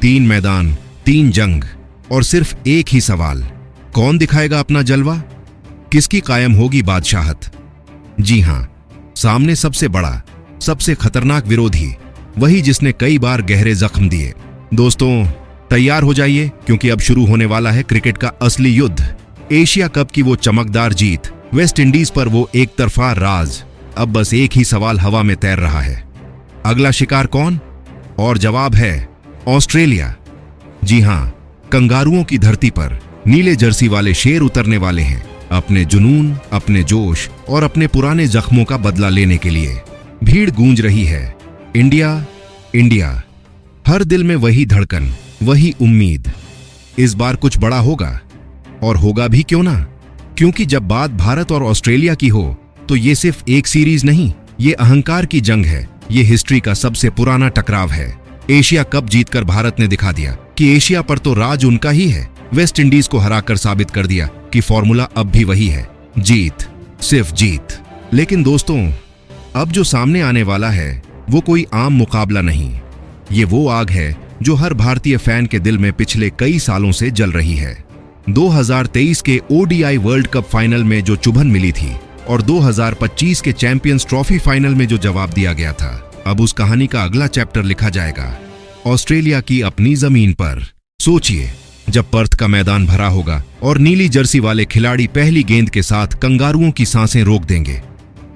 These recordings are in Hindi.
तीन मैदान, तीन जंग और सिर्फ एक ही सवाल, कौन दिखाएगा अपना जलवा? किसकी कायम होगी बादशाहत? जी हां, सामने सबसे बड़ा, सबसे खतरनाक विरोधी, वही जिसने कई बार गहरे जख्म दिए। दोस्तों तैयार हो जाइए, क्योंकि अब शुरू होने वाला है क्रिकेट का असली युद्ध। एशिया कप की वो चमकदार जीत, वेस्ट इंडीज पर वो एक तरफा राज, अब बस एक ही सवाल हवा में तैर रहा है, अगला शिकार कौन? और जवाब है ऑस्ट्रेलिया। जी हां, कंगारुओं की धरती पर नीले जर्सी वाले शेर उतरने वाले हैं, अपने जुनून, अपने जोश और अपने पुराने जख्मों का बदला लेने के लिए। भीड़ गूंज रही है, इंडिया इंडिया, हर दिल में वही धड़कन, वही उम्मीद। इस बार कुछ बड़ा होगा, और होगा भी क्यों ना, क्योंकि जब बात भारत और ऑस्ट्रेलिया की हो तो ये सिर्फ एक सीरीज नहीं, ये अहंकार की जंग है, ये हिस्ट्री का सबसे पुराना टकराव है। एशिया कप जीतकर भारत ने दिखा दिया कि एशिया पर तो राज उनका ही है। वेस्ट इंडीज को हराकर साबित कर दिया कि फॉर्मूला अब भी वही है, जीत, सिर्फ जीत। लेकिन दोस्तों, अब जो सामने आने वाला है वो कोई आम मुकाबला नहीं, ये वो आग है जो हर भारतीय फैन के दिल में पिछले कई सालों से जल रही है। 2023 के ओडीआई वर्ल्ड कप फाइनल में जो चुभन मिली थी और 2025 के चैंपियंस ट्रॉफी फाइनल में जो जवाब दिया गया था, अब उस कहानी का अगला चैप्टर लिखा जाएगा ऑस्ट्रेलिया की अपनी जमीन पर। सोचिए, जब पर्थ का मैदान भरा होगा और नीली जर्सी वाले खिलाड़ी पहली गेंद के साथ कंगारुओं की सांसें रोक देंगे,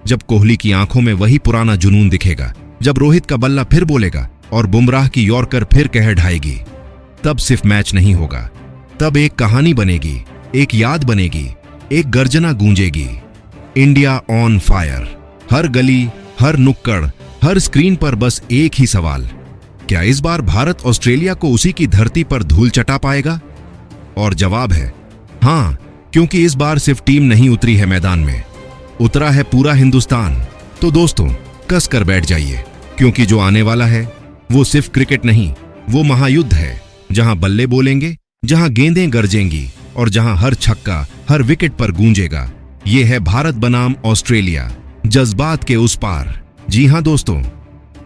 जब कोहली की आंखों में वही पुराना जुनून दिखेगा, जब रोहित का बल्ला फिर बोलेगा और बुमराह की यॉर्कर फिर कहर ढाएगी, तब सिर्फ मैच नहीं होगा, तब एक कहानी बनेगी, एक याद बनेगी, एक गर्जना गूंजेगी। इंडिया ऑन फायर, हर गली, हर नुक्कड़, हर स्क्रीन पर बस एक ही सवाल, क्या इस बार भारत ऑस्ट्रेलिया को उसी की धरती पर धूल चटा पाएगा? और जवाब है हां, क्योंकि इस बार सिर्फ टीम नहीं उतरी है मैदान में, उतरा है पूरा हिंदुस्तान। तो दोस्तों कस कर बैठ जाइए, क्योंकि जो आने वाला है वो सिर्फ क्रिकेट नहीं, वो महायुद्ध है, जहां बल्ले बोलेंगे, जहां गेंदें गरजेंगी और जहां हर छक्का हर विकेट पर गूंजेगा। ये है भारत बनाम ऑस्ट्रेलिया, जज्बात के उस पार। जी हां दोस्तों,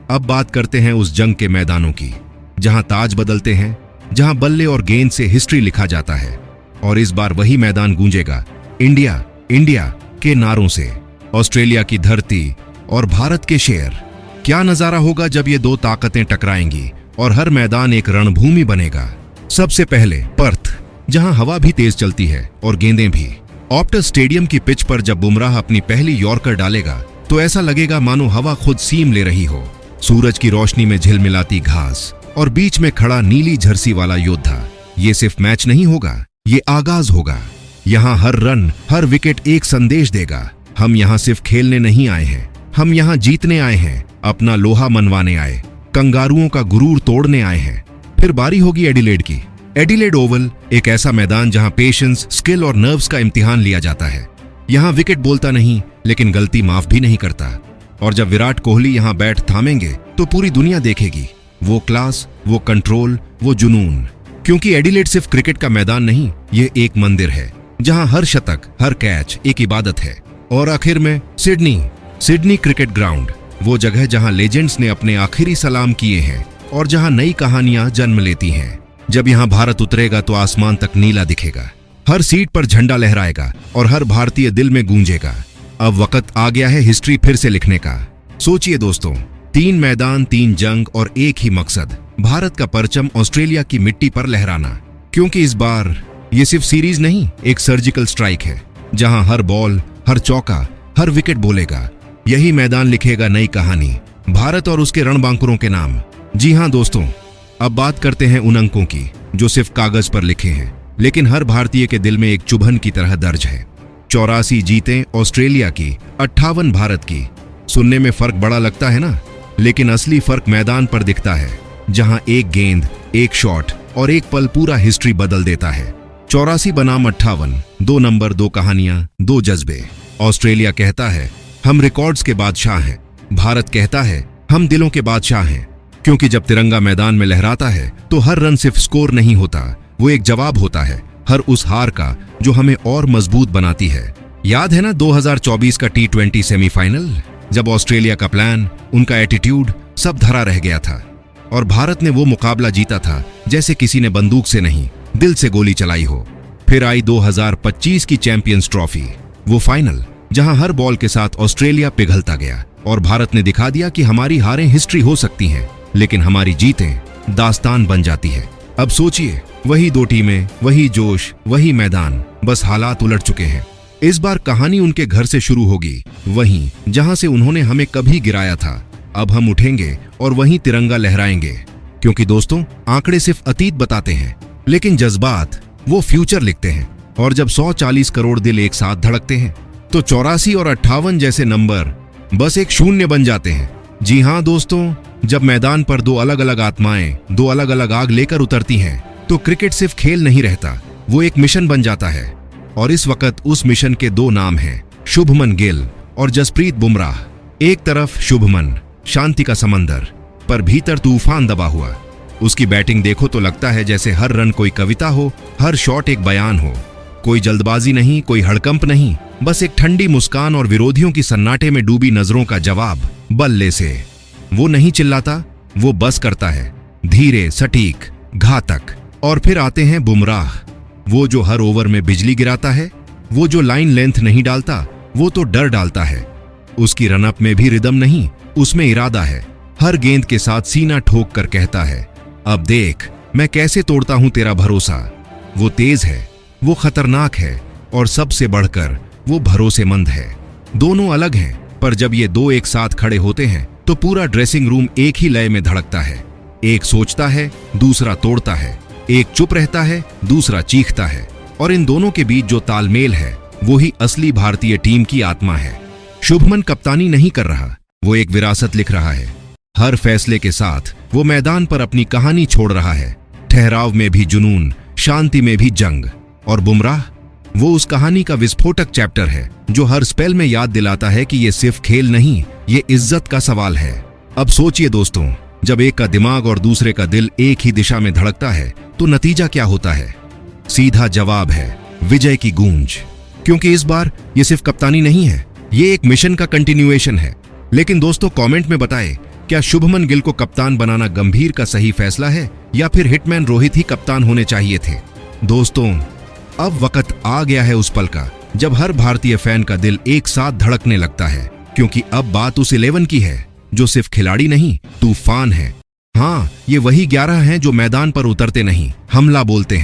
अब बात करते हैं उस जंग के मैदानों की, जहां ताज बदलते हैं, जहां बल्ले और गेंद से हिस्ट्री लिखा जाता है। और इस बार वही मैदान गूंजेगा इंडिया इंडिया के नारों से, ऑस्ट्रेलिया की धरती और भारत के शेर। क्या नजारा होगा जब ये दो ताकतें टकराएंगी और हर मैदान एक रणभूमि बनेगा। सबसे पहले पर्थ, जहां हवा भी तेज चलती है और गेंदें भी। ऑप्टस स्टेडियम की पिच पर जब बुमराह अपनी पहली यॉर्कर डालेगा तो ऐसा लगेगा मानो हवा खुद सीम ले रही हो। सूरज की रोशनी में झिलमिलाती घास और बीच में खड़ा नीली जर्सी वाला योद्धा। ये सिर्फ मैच नहीं होगा, ये आगाज होगा। यहाँ हर रन, हर विकेट एक संदेश देगा, हम यहाँ सिर्फ खेलने नहीं आए हैं, हम यहाँ जीतने आए हैं, अपना लोहा मनवाने आए, कंगारुओं का गुरूर तोड़ने आए हैं। फिर बारी होगी एडिलेड की। एडिलेड ओवल, एक ऐसा मैदान जहां पेशेंस, स्किल और नर्व्स का इम्तिहान लिया जाता है। यहां विकेट बोलता नहीं, लेकिन गलती माफ भी नहीं करता। और जब विराट कोहली यहां बैट थामेंगे तो पूरी दुनिया देखेगी वो क्लास, वो कंट्रोल, वो जुनून। क्योंकि एडिलेड सिर्फ क्रिकेट का मैदान नहीं, ये एक मंदिर है, जहां हर शतक, हर कैच एक इबादत है। और आखिर में सिडनी क्रिकेट ग्राउंड, वो जगह जहां लेजेंड्स ने अपने आखिरी सलाम किए हैं और जहां नई कहानियां जन्म लेती हैं। जब यहां भारत उतरेगा तो आसमान तक नीला दिखेगा, हर सीट पर झंडा लहराएगा और हर भारतीय दिल में गूंजेगा। अब वक्त आ गया है हिस्ट्री फिर से लिखने का। सोचिए दोस्तों, तीन मैदान, तीन जंग और एक ही मकसद, भारत का परचम ऑस्ट्रेलिया की मिट्टी पर लहराना। क्योंकि इस बार ये सिर्फ सीरीज नहीं, एक सर्जिकल स्ट्राइक है, जहां हर बॉल, हर चौका, हर विकेट बोलेगा। यही मैदान लिखेगा नई कहानी, भारत और उसके रणबांकुरों के नाम। जी हां दोस्तों, अब बात करते हैं उन अंकों की जो सिर्फ कागज पर लिखे हैं, लेकिन हर भारतीय के दिल में एक चुभन की तरह दर्ज है। 84 जीतें ऑस्ट्रेलिया की, 58 भारत की। सुनने में फर्क बड़ा लगता है ना, लेकिन असली फर्क मैदान पर दिखता है, जहां एक गेंद, एक शॉट और एक पल पूरा हिस्ट्री बदल देता है। 84 बनाम 58, 2 नंबर, 2 कहानियां, 2 जज्बे। ऑस्ट्रेलिया कहता है हम रिकॉर्ड्स के बादशाह हैं, भारत कहता है हम दिलों के बादशाह हैं। क्योंकि जब तिरंगा मैदान में लहराता है तो हर रन सिर्फ स्कोर नहीं होता, वो एक जवाब होता है हर उस हार का जो हमें और मजबूत बनाती है। याद है ना 2024 का T20 सेमीफाइनल, जब ऑस्ट्रेलिया का प्लान, उनका एटीट्यूड सब धरा रह गया था और भारत ने वो मुकाबला जीता था जैसे किसी ने बंदूक से नहीं, दिल से गोली चलाई हो। फिर आई 2025 की चैंपियंस ट्रॉफी, वो फाइनल जहां हर बॉल के साथ ऑस्ट्रेलिया पिघलता गया और भारत ने दिखा दिया कि हमारी हारें हिस्ट्री हो सकती हैं, लेकिन हमारी जीतें दास्तान बन जाती है। अब सोचिए, वही दो टीमें, वही जोश, वही मैदान, बस हालात उलट चुके हैं। इस बार कहानी उनके घर से शुरू होगी, वहीं जहां से उन्होंने हमें कभी गिराया था। अब हम उठेंगे और वहीं तिरंगा लहराएंगे, क्योंकि दोस्तों, आंकड़े सिर्फ अतीत बताते हैं, लेकिन जज्बात वो फ्यूचर लिखते हैं। और जब 140 करोड़ दिल एक साथ धड़कते हैं, तो 84 और 58 जैसे नंबर बस एक शून्य बन जाते हैं। जी हाँ दोस्तों, जब मैदान पर दो अलग अलग आत्माएं, दो अलग अलग आग लेकर उतरती हैं, तो क्रिकेट सिर्फ खेल नहीं रहता, वो एक मिशन बन जाता है। और इस वक्त उस मिशन के दो नाम हैं, शुभमन गिल और जसप्रीत बुमराह। एक तरफ शुभमन, शांति का समंदर, पर भीतर तूफान दबा हुआ। उसकी बैटिंग देखो तो लगता है जैसे हर रन कोई कविता हो, हर शॉट एक बयान हो। कोई जल्दबाजी नहीं, कोई हड़कंप नहीं, बस एक ठंडी मुस्कान और विरोधियों की सन्नाटे में डूबी नजरों का जवाब बल्ले से। वो नहीं चिल्लाता, वो बस करता है, धीरे, सटीक, घातक। और फिर आते हैं बुमराह, वो जो हर ओवर में बिजली गिराता है, वो जो लाइन लेंथ नहीं डालता, वो तो डर डालता है। उसकी रनअप में भी रिदम नहीं, उसमें इरादा है। हर गेंद के साथ सीना ठोक कर कहता है, अब देख मैं कैसे तोड़ता हूं तेरा भरोसा। वो तेज है, वो खतरनाक है, और सबसे बढ़कर वो भरोसेमंद है। दोनों अलग हैं, पर जब ये दो एक साथ खड़े होते हैं तो पूरा ड्रेसिंग रूम एक ही लय में धड़कता है। एक सोचता है, दूसरा तोड़ता है। एक चुप रहता है, दूसरा चीखता है। और इन दोनों के बीच जो तालमेल है, वो ही असली भारतीय टीम की आत्मा है। शुभमन कप्तानी नहीं कर रहा, वो एक विरासत लिख रहा है। हर फैसले के साथ वो मैदान पर अपनी कहानी छोड़ रहा है। ठहराव में भी जुनून, शांति में भी जंग। और बुमराह, वो उस कहानी का विस्फोटक चैप्टर है, जो हर स्पेल में याद दिलाता है कि ये सिर्फ खेल नहीं, ये इज्जत का सवाल है। अब सोचिए दोस्तों, जब एक का दिमाग और दूसरे का दिल एक ही दिशा में धड़कता है, तो नतीजा क्या होता है? सीधा जवाब है विजय की गूंज। क्योंकि इस बार ये सिर्फ कप्तानी नहीं है, ये एक मिशन का कंटिन्यूएशन है। लेकिन दोस्तों, कमेंट में बताएं, क्या शुभमन गिल को कप्तान बनाना गंभीर का सही फैसला है, या फिर हिटमैन रोहित ही कप्तान होने चाहिए थे? दोस्तों, अब वक्त आ गया है उस पल का, जब हर भारतीय फैन का दिल एक साथ धड़कने लगता है। क्योंकि अब बात उस 11 की है, जो सिर्फ खिलाड़ी नहीं, तूफान है। हाँ, ये वही 11 हैं जो मैदान पर उतरते नहीं, हमला बोलते हैं।